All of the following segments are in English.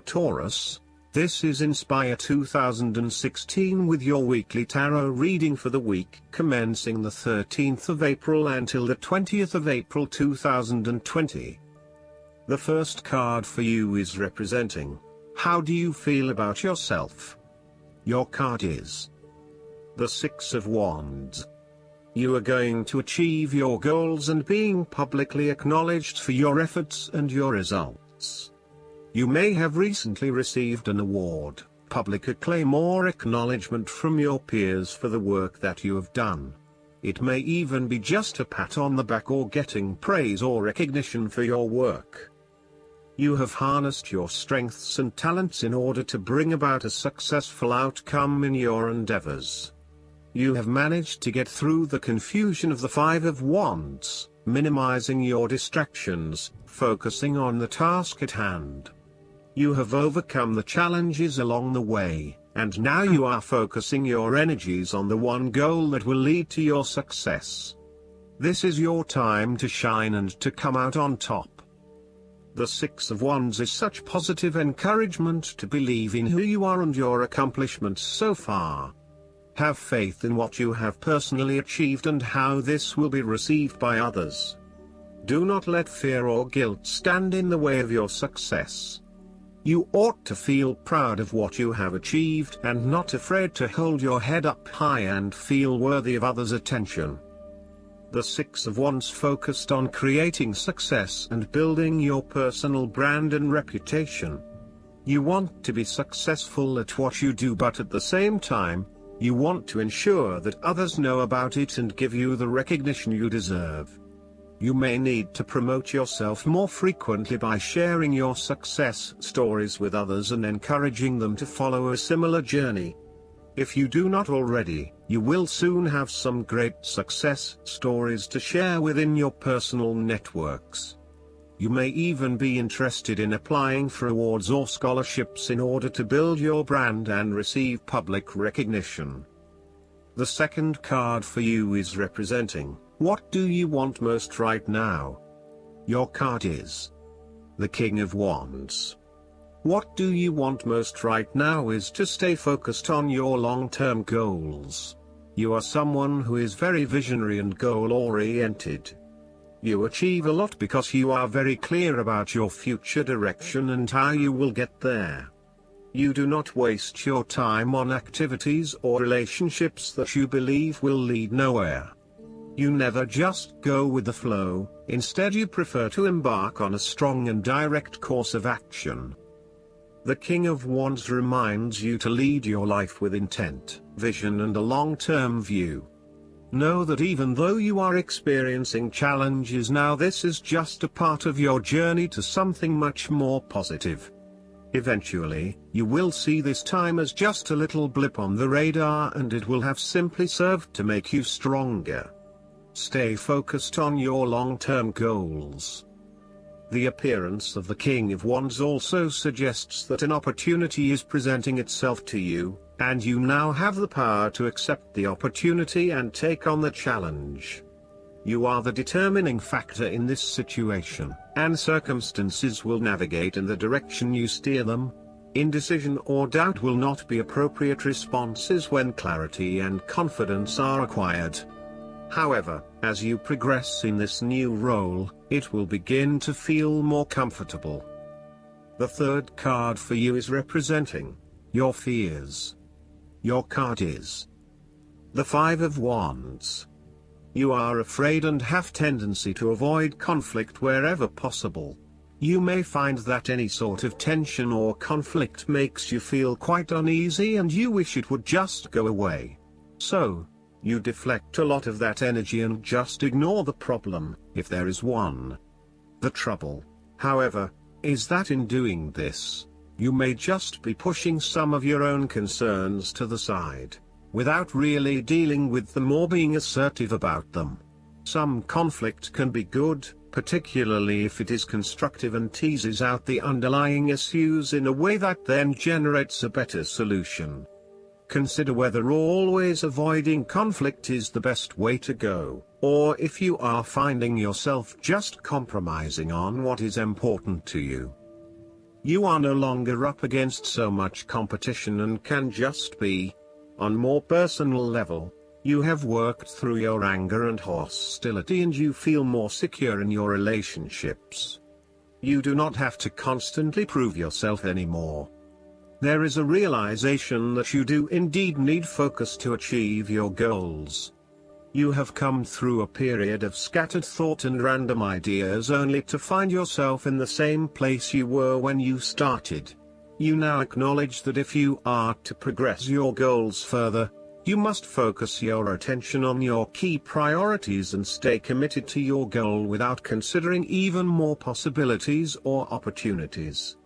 Taurus. This is Inspire 2016 with your weekly tarot reading for the week commencing the 13th of April until the 20th of April 2020. The first card for you is representing, how do you feel about yourself? Your card is the Six of Wands. You are going to achieve your goals and being publicly acknowledged for your efforts and your results. You may have recently received an award, public acclaim or acknowledgement from your peers for the work that you have done. It may even be just a pat on the back or getting praise or recognition for your work. You have harnessed your strengths and talents in order to bring about a successful outcome in your endeavors. You have managed to get through the confusion of the Five of Wands, minimizing your distractions, focusing on the task at hand. You have overcome the challenges along the way, and now you are focusing your energies on the one goal that will lead to your success. This is your time to shine and to come out on top. The Six of Wands is such positive encouragement to believe in who you are and your accomplishments so far. Have faith in what you have personally achieved and how this will be received by others. Do not let fear or guilt stand in the way of your success. You ought to feel proud of what you have achieved and not afraid to hold your head up high and feel worthy of others' attention. The Six of Wands focused on creating success and building your personal brand and reputation. You want to be successful at what you do, but at the same time, you want to ensure that others know about it and give you the recognition you deserve. You may need to promote yourself more frequently by sharing your success stories with others and encouraging them to follow a similar journey. If you do not already, you will soon have some great success stories to share within your personal networks. You may even be interested in applying for awards or scholarships in order to build your brand and receive public recognition. The second card for you is representing, what do you want most right now? Your card is the King of Wands. What do you want most right now is to stay focused on your long-term goals. You are someone who is very visionary and goal-oriented. You achieve a lot because you are very clear about your future direction and how you will get there. You do not waste your time on activities or relationships that you believe will lead nowhere. You never just go with the flow, instead you prefer to embark on a strong and direct course of action. The King of Wands reminds you to lead your life with intent, vision and a long-term view. Know that even though you are experiencing challenges now, this is just a part of your journey to something much more positive. Eventually, you will see this time as just a little blip on the radar and it will have simply served to make you stronger. Stay focused on your long-term goals. The appearance of the King of Wands also suggests that an opportunity is presenting itself to you, and you now have the power to accept the opportunity and take on the challenge. You are the determining factor in this situation, and circumstances will navigate in the direction you steer them. Indecision or doubt will not be appropriate responses when clarity and confidence are acquired. However, as you progress in this new role, it will begin to feel more comfortable. The third card for you is representing your fears. Your card is the Five of Wands. You are afraid and have tendency to avoid conflict wherever possible. You may find that any sort of tension or conflict makes you feel quite uneasy and you wish it would just go away. So, you deflect a lot of that energy and just ignore the problem, if there is one. The trouble, however, is that in doing this, you may just be pushing some of your own concerns to the side, without really dealing with them or being assertive about them. Some conflict can be good, particularly if it is constructive and teases out the underlying issues in a way that then generates a better solution. Consider whether always avoiding conflict is the best way to go, or if you are finding yourself just compromising on what is important to you. You are no longer up against so much competition and can just be. On more personal level, you have worked through your anger and hostility and you feel more secure in your relationships. You do not have to constantly prove yourself anymore. There is a realization that you do indeed need focus to achieve your goals. You have come through a period of scattered thought and random ideas only to find yourself in the same place you were when you started. You now acknowledge that if you are to progress your goals further, you must focus your attention on your key priorities and stay committed to your goal without considering even more possibilities or opportunities.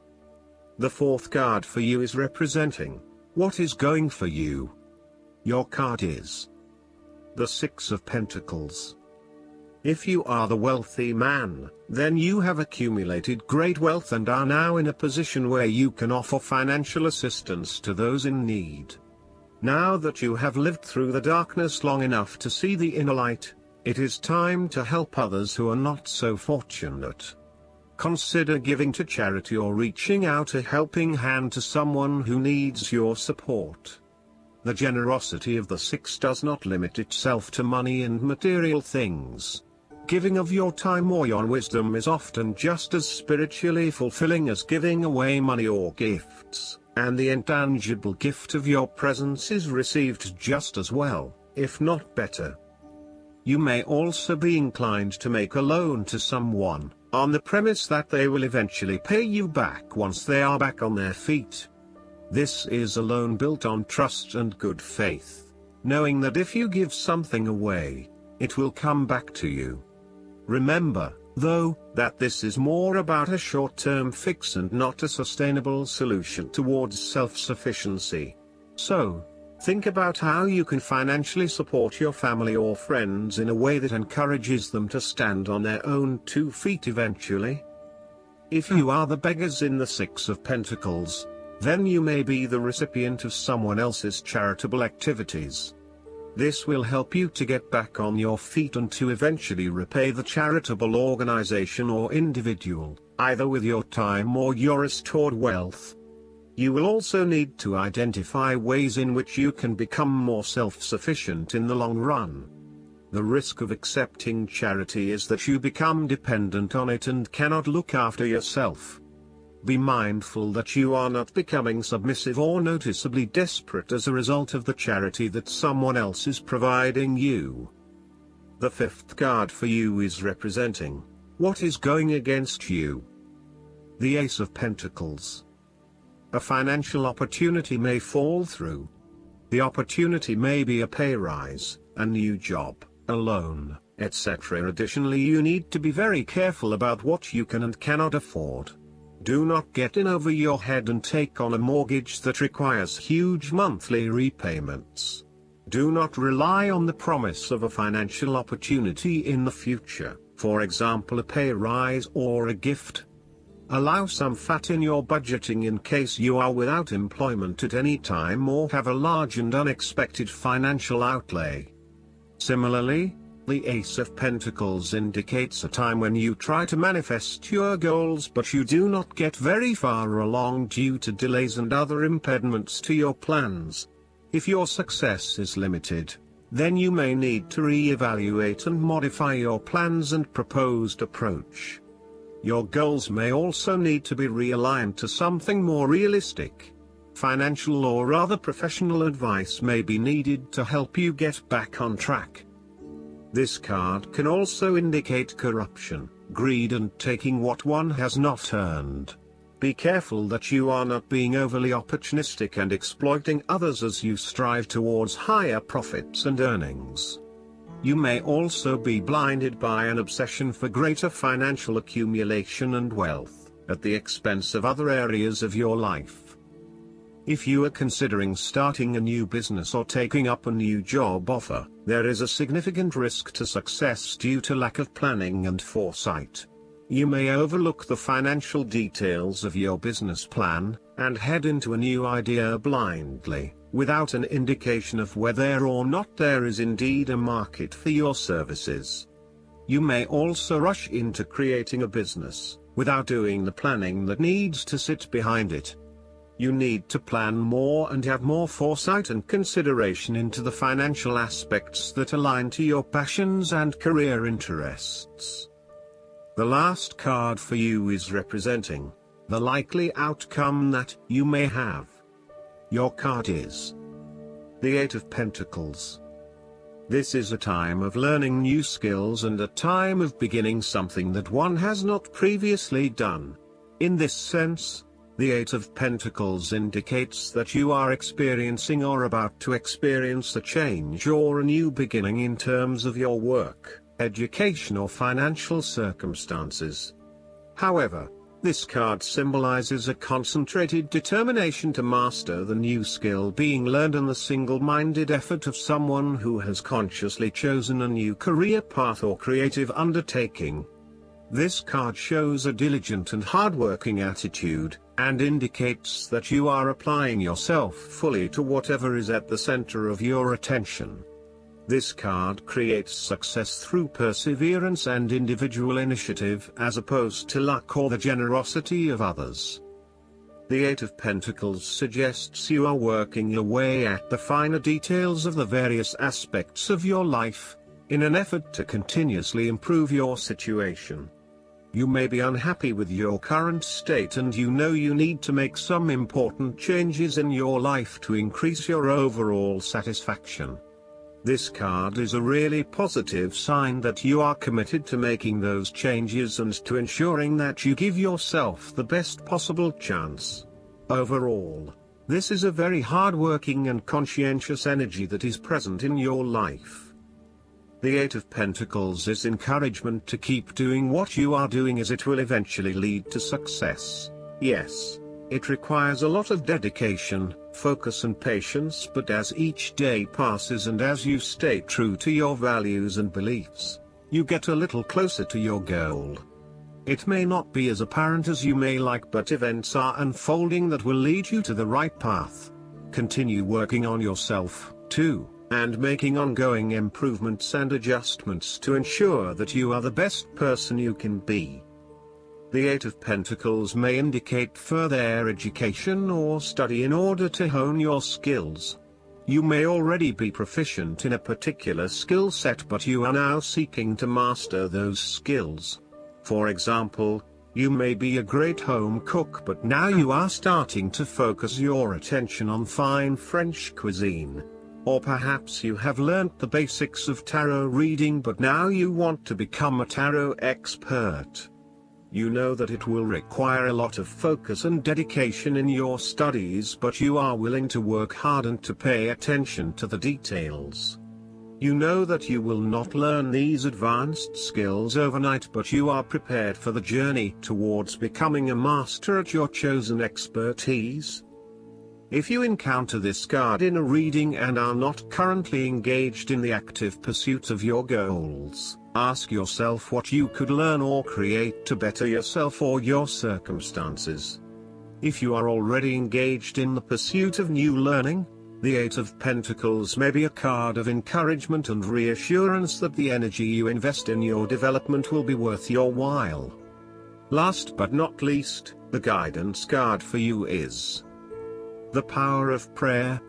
The fourth card for you is representing what is going for you. Your card is the Six of Pentacles. If you are the wealthy man, then you have accumulated great wealth and are now in a position where you can offer financial assistance to those in need. Now that you have lived through the darkness long enough to see the inner light, it is time to help others who are not so fortunate. Consider giving to charity or reaching out a helping hand to someone who needs your support. The generosity of the Six does not limit itself to money and material things. Giving of your time or your wisdom is often just as spiritually fulfilling as giving away money or gifts. And the intangible gift of your presence is received just as well, if not better. You may also be inclined to make a loan to someone, on the premise that they will eventually pay you back once they are back on their feet. This is a loan built on trust and good faith, knowing that if you give something away, it will come back to you. Remember, though, that this is more about a short-term fix and not a sustainable solution towards self-sufficiency. So, think about how you can financially support your family or friends in a way that encourages them to stand on their own 2 feet eventually. If you are the beggars in the Six of Pentacles, then you may be the recipient of someone else's charitable activities. This will help you to get back on your feet and to eventually repay the charitable organization or individual, either with your time or your restored wealth. You will also need to identify ways in which you can become more self-sufficient in the long run. The risk of accepting charity is that you become dependent on it and cannot look after yourself. Be mindful that you are not becoming submissive or noticeably desperate as a result of the charity that someone else is providing you. The fifth card for you is representing what is going against you. The Ace of Pentacles. A financial opportunity may fall through. The opportunity may be a pay rise, a new job, a loan, etc. Additionally, you need to be very careful about what you can and cannot afford. Do not get in over your head and take on a mortgage that requires huge monthly repayments. Do not rely on the promise of a financial opportunity in the future, for example a pay rise or a gift. Allow some fat in your budgeting in case you are without employment at any time or have a large and unexpected financial outlay. Similarly, the Ace of Pentacles indicates a time when you try to manifest your goals but you do not get very far along due to delays and other impediments to your plans. If your success is limited, then you may need to re-evaluate and modify your plans and proposed approach. Your goals may also need to be realigned to something more realistic. Financial or other professional advice may be needed to help you get back on track. This card can also indicate corruption, greed and taking what one has not earned. Be careful that you are not being overly opportunistic and exploiting others as you strive towards higher profits and earnings. You may also be blinded by an obsession for greater financial accumulation and wealth, at the expense of other areas of your life. If you are considering starting a new business or taking up a new job offer, there is a significant risk to success due to lack of planning and foresight. You may overlook the financial details of your business plan, and head into a new idea blindly, without an indication of whether or not there is indeed a market for your services. You may also rush into creating a business, without doing the planning that needs to sit behind it. You need to plan more and have more foresight and consideration into the financial aspects that align to your passions and career interests. The last card for you is representing the likely outcome that you may have. Your card is the Eight of Pentacles. This is a time of learning new skills and a time of beginning something that one has not previously done. In this sense, the Eight of Pentacles indicates that you are experiencing or about to experience a change or a new beginning in terms of your work, education or financial circumstances. However, this card symbolizes a concentrated determination to master the new skill being learned and the single-minded effort of someone who has consciously chosen a new career path or creative undertaking. This card shows a diligent and hard-working attitude, and indicates that you are applying yourself fully to whatever is at the center of your attention. This card creates success through perseverance and individual initiative as opposed to luck or the generosity of others. The Eight of Pentacles suggests you are working your way at the finer details of the various aspects of your life, in an effort to continuously improve your situation. You may be unhappy with your current state and you know you need to make some important changes in your life to increase your overall satisfaction. This card is a really positive sign that you are committed to making those changes and to ensuring that you give yourself the best possible chance. Overall, this is a very hard-working and conscientious energy that is present in your life. The Eight of Pentacles is encouragement to keep doing what you are doing as it will eventually lead to success. Yes, it requires a lot of dedication, focus and patience, but as each day passes and as you stay true to your values and beliefs, you get a little closer to your goal. It may not be as apparent as you may like, but events are unfolding that will lead you to the right path. Continue working on yourself, too, and making ongoing improvements and adjustments to ensure that you are the best person you can be. The Eight of Pentacles may indicate further education or study in order to hone your skills. You may already be proficient in a particular skill set, but you are now seeking to master those skills. For example, you may be a great home cook, but now you are starting to focus your attention on fine French cuisine. Or perhaps you have learnt the basics of tarot reading, but now you want to become a tarot expert. You know that it will require a lot of focus and dedication in your studies, but you are willing to work hard and to pay attention to the details. You know that you will not learn these advanced skills overnight, but you are prepared for the journey towards becoming a master at your chosen expertise. If you encounter this card in a reading and are not currently engaged in the active pursuit of your goals, ask yourself what you could learn or create to better yourself or your circumstances. If you are already engaged in the pursuit of new learning, the Eight of Pentacles may be a card of encouragement and reassurance that the energy you invest in your development will be worth your while. Last but not least, the guidance card for you is the Power of Prayer.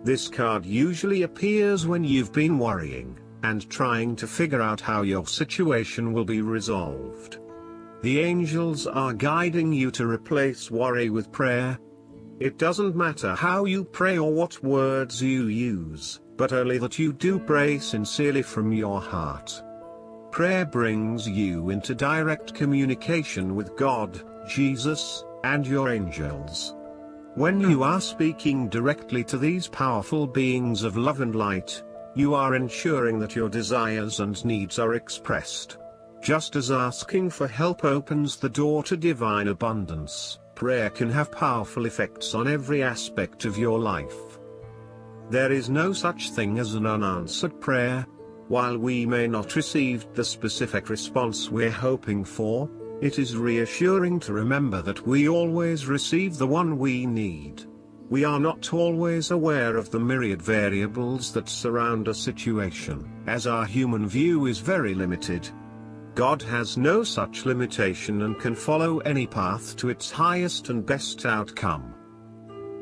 This card usually appears when you've been worrying and trying to figure out how your situation will be resolved. The angels are guiding you to replace worry with prayer. It doesn't matter how you pray or what words you use, but only that you do pray sincerely from your heart. Prayer brings you into direct communication with God, Jesus, and your angels. When you are speaking directly to these powerful beings of love and light, you are ensuring that your desires and needs are expressed. Just as asking for help opens the door to divine abundance, prayer can have powerful effects on every aspect of your life. There is no such thing as an unanswered prayer. While we may not receive the specific response we're hoping for, it is reassuring to remember that we always receive the one we need. We are not always aware of the myriad variables that surround a situation, as our human view is very limited. God has no such limitation and can follow any path to its highest and best outcome.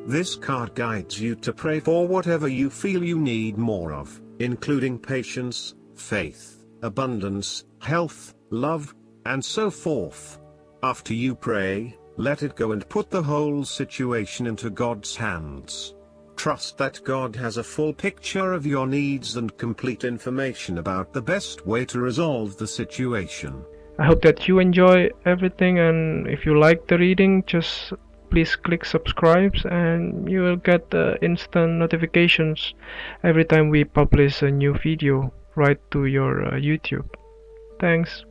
This card guides you to pray for whatever you feel you need more of, including patience, faith, abundance, health, love, and so forth. After you pray, let it go and put the whole situation into God's hands. Trust that God has a full picture of your needs and complete information about the best way to resolve the situation. I hope that you enjoy everything, and if you like the reading, just please click subscribe and you will get instant notifications every time we publish a new video right to your YouTube. Thanks.